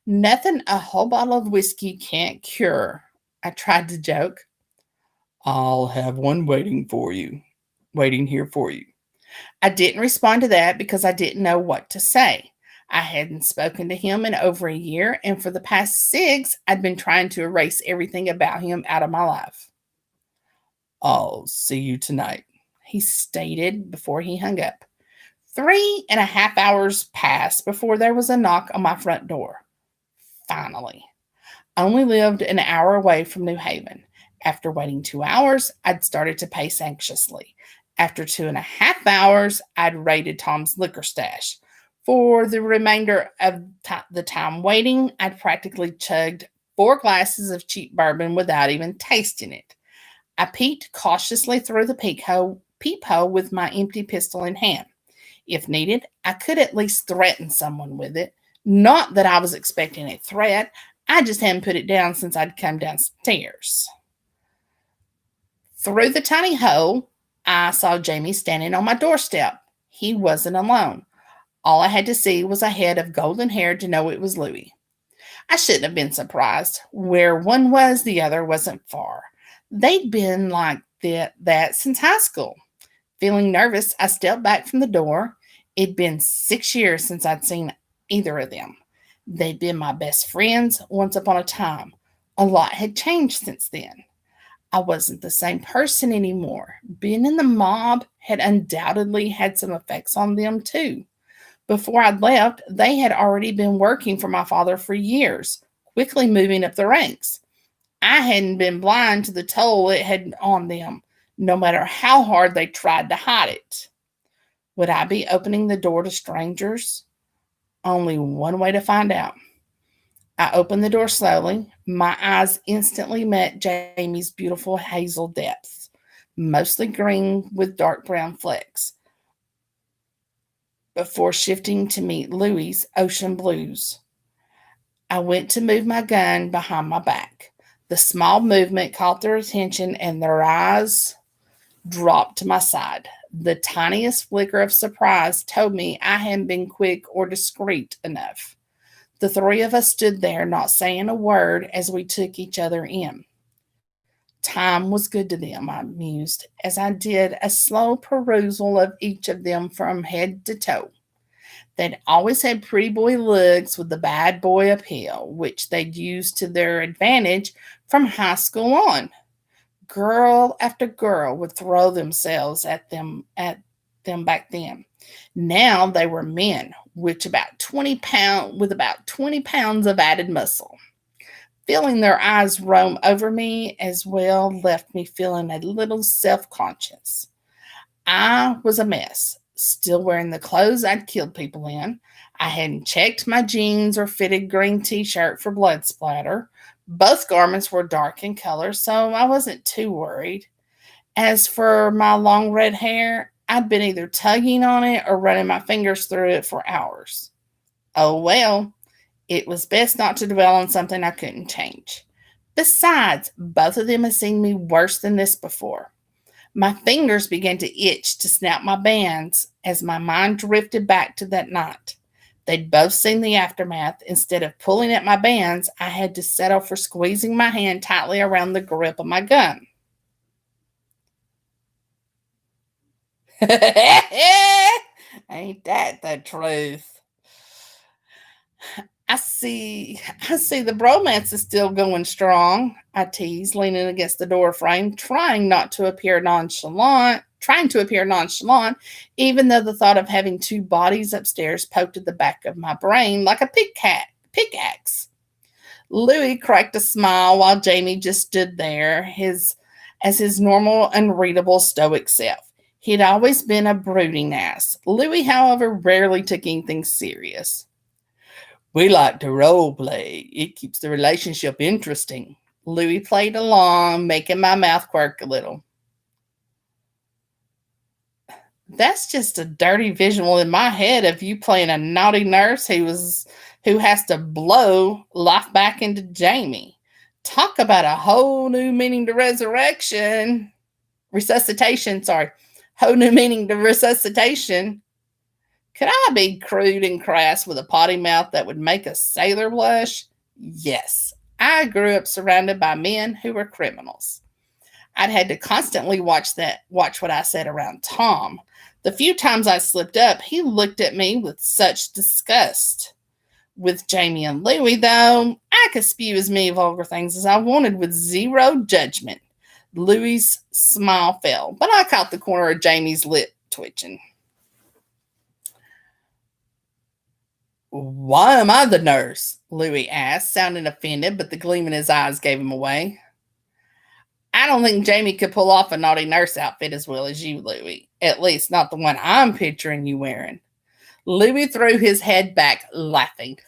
Nothing a whole bottle of whiskey can't cure. I tried to joke. I'll have one waiting here for you. I didn't respond to that because I didn't know what to say. I hadn't spoken to him in over a year, and for the past 6, I'd been trying to erase everything about him out of my life. I'll see you tonight, he stated before he hung up. 3.5 hours passed before there was a knock on my front door. Finally. I only lived an hour away from New Haven. After waiting 2 hours, I'd started to pace anxiously. After 2.5 hours, I'd raided Tom's liquor stash. For the remainder of the time waiting, I'd practically chugged 4 glasses of cheap bourbon without even tasting it. I peeked cautiously through the peephole with my empty pistol in hand. If needed, I could at least threaten someone with it. Not that I was expecting a threat. I just hadn't put it down since I'd come downstairs. Through the tiny hole, I saw Jamie standing on my doorstep. He wasn't alone. All I had to see was a head of golden hair to know it was Louis. I shouldn't have been surprised. Where one was, the other wasn't far. They'd been like that since high school. Feeling nervous, I stepped back from the door. It'd been 6 years since I'd seen either of them. They'd been my best friends once upon a time. A lot had changed since then. I wasn't the same person anymore. Being in the mob had undoubtedly had some effects on them too. Before I'd left, they had already been working for my father for years, quickly moving up the ranks. I hadn't been blind to the toll it had on them, no matter how hard they tried to hide it. Would I be opening the door to strangers? Only one way to find out. I opened the door slowly. My eyes instantly met Jamie's beautiful hazel depths, mostly green with dark brown flecks, before shifting to meet Louis's ocean blues. I went to move my gun behind my back. The small movement caught their attention, and their eyes dropped to my side. The tiniest flicker of surprise told me I hadn't been quick or discreet enough. The three of us stood there, not saying a word, as we took each other in. Time was good to them, I mused, as I did a slow perusal of each of them from head to toe. They'd always had pretty boy looks with the bad boy appeal, which they'd used to their advantage from high school on. Girl after girl would throw themselves at them back then. Now they were men with about 20 pounds of added muscle. Feeling their eyes roam over me as well left me feeling a little self-conscious. I was a mess, still wearing the clothes I'd killed people in. I hadn't checked my jeans or fitted green t-shirt for blood splatter. Both garments were dark in color, so I wasn't too worried. As for my long red hair, I'd been either tugging on it or running my fingers through it for hours. Oh well, it was best not to dwell on something I couldn't change. Besides, both of them had seen me worse than this before. My fingers began to itch to snap my bands as my mind drifted back to that night. They'd both seen the aftermath. Instead of pulling at my bands, I had to settle for squeezing my hand tightly around the grip of my gun. Ain't that the truth? I see the bromance is still going strong, I teased, leaning against the door frame, trying to appear nonchalant, even though the thought of having two bodies upstairs poked at the back of my brain like a pickaxe. Louis cracked a smile while Jamie just stood there, his normal, unreadable, stoic self. He'd always been a brooding ass. Louis, however, rarely took anything serious. We like to role play. It keeps the relationship interesting. Louis played along, making my mouth quirk a little. That's just a dirty visual in my head of you playing a naughty nurse who has to blow life back into Jamie. Talk about a whole new meaning to resuscitation. Whole new meaning to resuscitation. Could I be crude and crass with a potty mouth that would make a sailor blush? Yes, I grew up surrounded by men who were criminals. I'd had to constantly watch what I said around Tom. The few times I slipped up, he looked at me with such disgust. With Jamie and Louie, though, I could spew as many vulgar things as I wanted with zero judgment. Louie's smile fell, but I caught the corner of Jamie's lip twitching. Why am I the nurse? Louis asked, sounding offended, but the gleam in his eyes gave him away. I don't think Jamie could pull off a naughty nurse outfit as well as you, Louis. At least not the one I'm picturing you wearing. Louis threw his head back, laughing.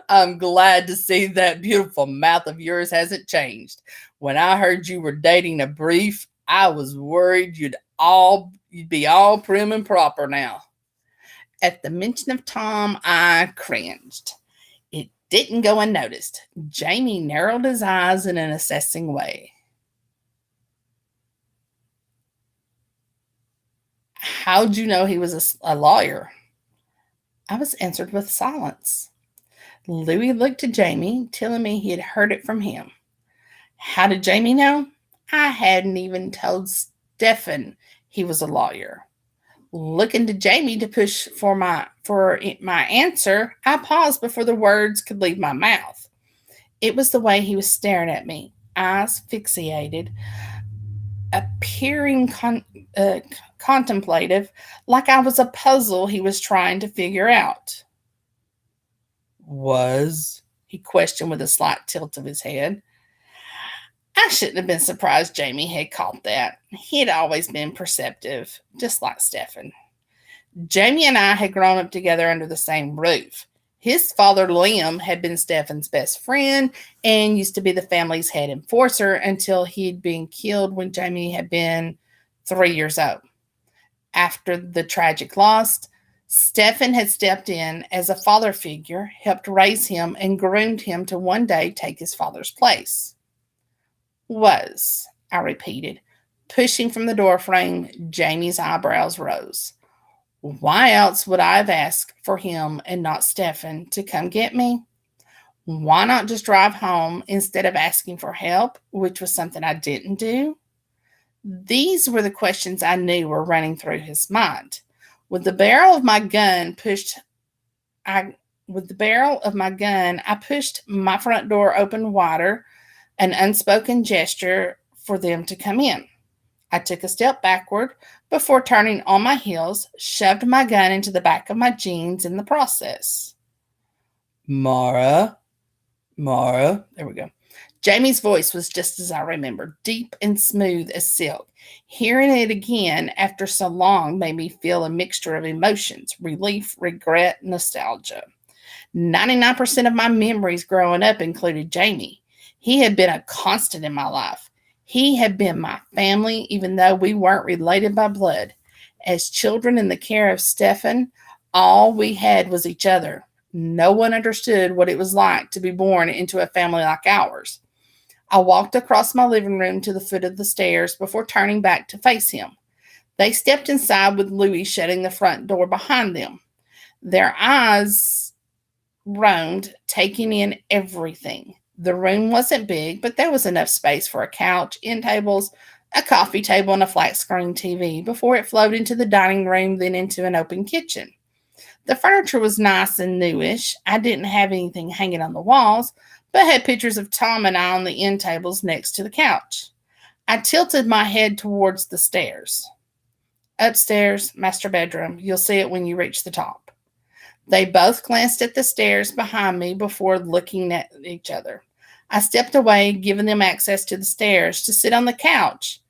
I'm glad to see that beautiful mouth of yours hasn't changed. When I heard you were dating a brief, I was worried you'd be all prim and proper now. At the mention of Tom, I cringed. It didn't go unnoticed. Jamie narrowed his eyes in an assessing way. How'd you know he was a lawyer? I was answered with silence. Louis looked to Jamie, telling me he had heard it from him. How did Jamie know? I hadn't even told Stefan he was a lawyer. Looking to Jamie to push for my answer, I paused before the words could leave my mouth. It was the way he was staring at me, eyes fixated, appearing contemplative, like I was a puzzle he was trying to figure out. He questioned with a slight tilt of his head. I shouldn't have been surprised Jamie had caught that. He had always been perceptive, just like Stefan. Jamie and I had grown up together under the same roof. His father, Liam, had been Stefan's best friend and used to be the family's head enforcer until he'd been killed when Jamie had been 3 years old. After the tragic loss, Stefan had stepped in as a father figure, helped raise him, and groomed him to one day take his father's place. I repeated, pushing from the doorframe. Jamie's eyebrows rose. Why else would I have asked for him and not Stefan to come get me? Why not just drive home instead of asking for help, which was something I didn't do? These were the questions I knew were running through his mind. With the barrel of my gun, I pushed my front door open wider, an unspoken gesture for them to come in. I took a step backward before turning on my heels, shoved my gun into the back of my jeans in the process. Maura, there we go. Jamie's voice was just as I remembered, deep and smooth as silk. Hearing it again after so long made me feel a mixture of emotions, relief, regret, nostalgia. 99% of my memories growing up included Jamie. He had been a constant in my life. He had been my family, even though we weren't related by blood. As children in the care of Stefan, all we had was each other. No one understood what it was like to be born into a family like ours. I walked across my living room to the foot of the stairs before turning back to face him. They stepped inside with Louis shutting the front door behind them. Their eyes roamed, taking in everything. The room wasn't big, but there was enough space for a couch, end tables, a coffee table, and a flat screen TV before it flowed into the dining room, then into an open kitchen. The furniture was nice and newish. I didn't have anything hanging on the walls, but had pictures of Tom and I on the end tables next to the couch. I tilted my head towards the stairs. Upstairs, master bedroom. You'll see it when you reach the top. They both glanced at the stairs behind me before looking at each other. I stepped away, giving them access to the stairs to sit on the couch.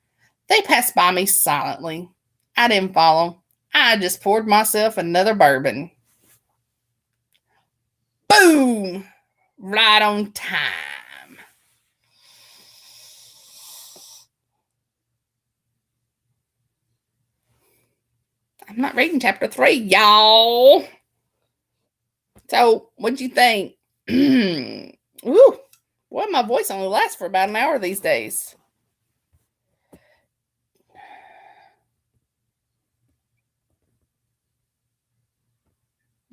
They passed by me silently. I didn't follow. I just poured myself another bourbon. Boom! Right on time. I'm not reading chapter 3, y'all. So, what'd you think? Ooh, boy, my voice only lasts for about an hour these days.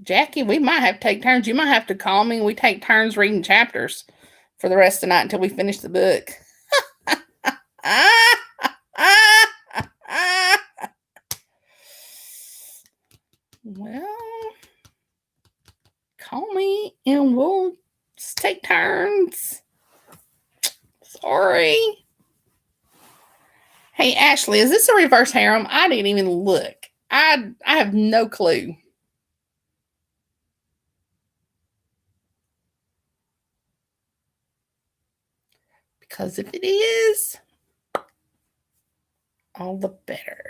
Jackie, we might have to take turns. You might have to call me and we take turns reading chapters for the rest of the night until we finish the book. Well, call me and we'll take turns. Sorry. Hey, Ashley, is this a reverse harem? I didn't even look. I have no clue. Because if it is, all the better.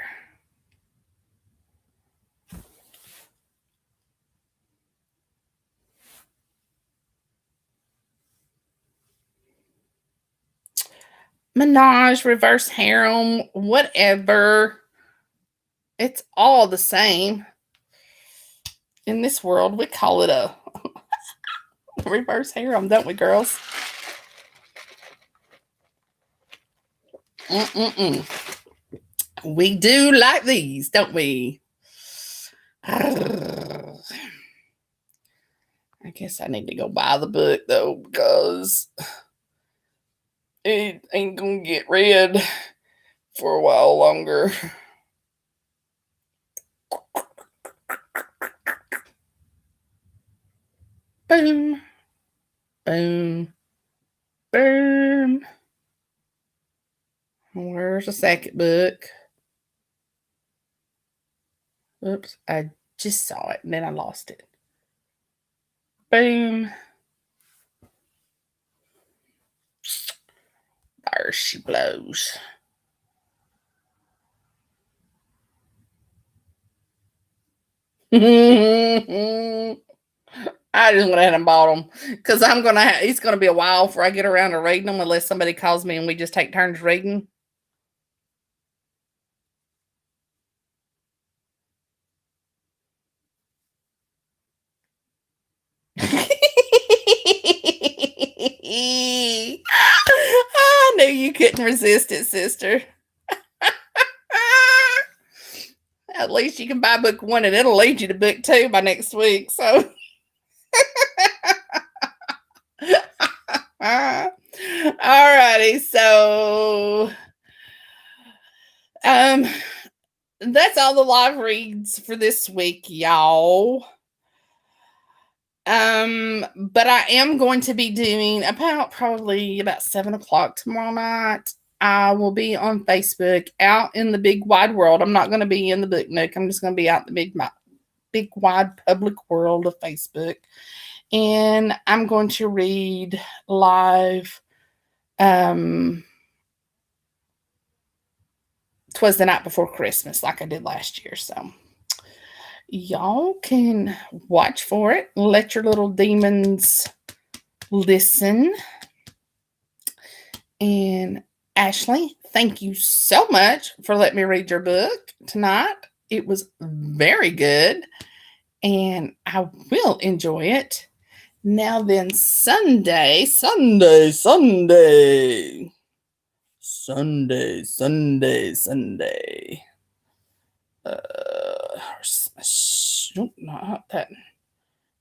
Menage, reverse harem, whatever. It's all the same. In this world, we call it a reverse harem, don't we, girls? We do like these, don't we? I guess I need to go buy the book, though, because it ain't gonna get read for a while longer. Boom. Boom. Boom. Where's the second book? Oops, I just saw it and then I lost it. Boom. There she blows. I just went ahead and bought them because it's gonna be a while before I get around to reading them unless somebody calls me and we just take turns reading. I knew you couldn't resist it, sister. At least you can buy book 1 and it'll lead you to book 2 by next week. So alrighty, so that's all the live reads for this week, y'all. But I am going to be doing probably about 7:00 tomorrow night. I will be on Facebook, out in the big wide world. I'm not going to be in the book nook. I'm just going to be out in the big wide public world of Facebook. And I'm going to read live. 'Twas the night before Christmas, like I did last year. So, Y'all can watch for it. Let your little demons listen. And Ashley, thank you so much for letting me read your book tonight. It was very good, and I will enjoy it. Now then, Sunday. Not that.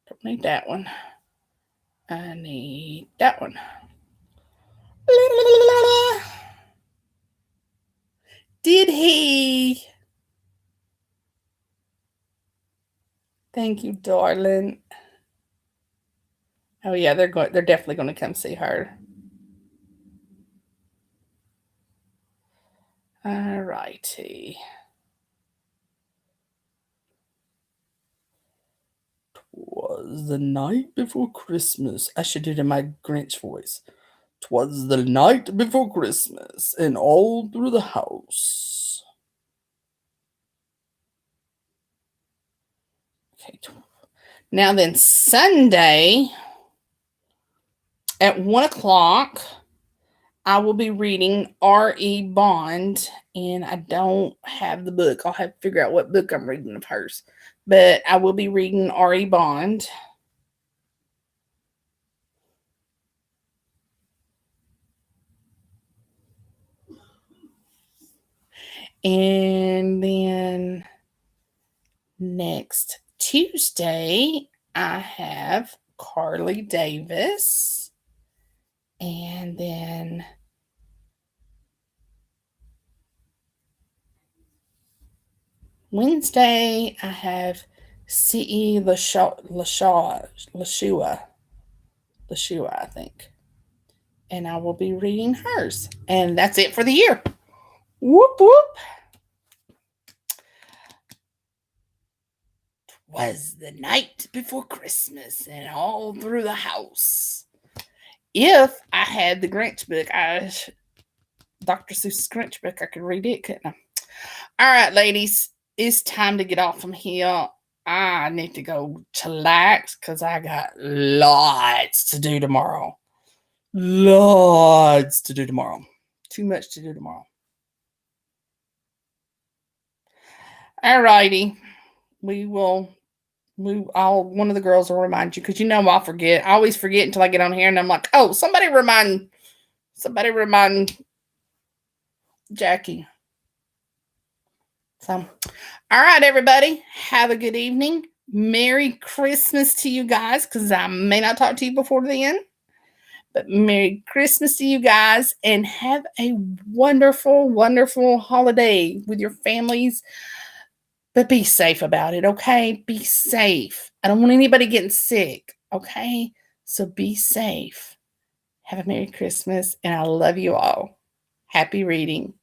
Don't need that one. I need that one. Did he? Thank you, darling. Oh yeah, they're definitely going to come see her. All righty. "'Twas the night before Christmas." I should do it in my Grinch voice. "'Twas the night before Christmas, and all through the house." Okay. Now then, Sunday at 1 o'clock, I will be reading R.E. Bond, and I don't have the book. I'll have to figure out what book I'm reading of hers. But I will be reading R.E. Bond. And then next Tuesday, I have Carly Davis. And then Wednesday, I have C.E. Lashua, I think. And I will be reading hers. And that's it for the year. Whoop, whoop. "'Twas the night before Christmas, and all through the house." If I had the Grinch book, Dr. Seuss's Grinch book, I could read it, couldn't I? All right, ladies, it's time to get off from here. I need to go chillax because I got lots to do tomorrow. Lots to do tomorrow. Too much to do tomorrow. All righty. One of the girls will remind you, because I'll forget. I always forget until I get on here and I'm like, oh, somebody remind Jackie. So, all right, everybody, have a good evening. Merry Christmas to you guys, because I may not talk to you before then. But Merry Christmas to you guys, and have a wonderful, wonderful holiday with your families. But be safe about it, okay? Be safe. I don't want anybody getting sick, okay? So be safe. Have a Merry Christmas, and I love you all. Happy reading.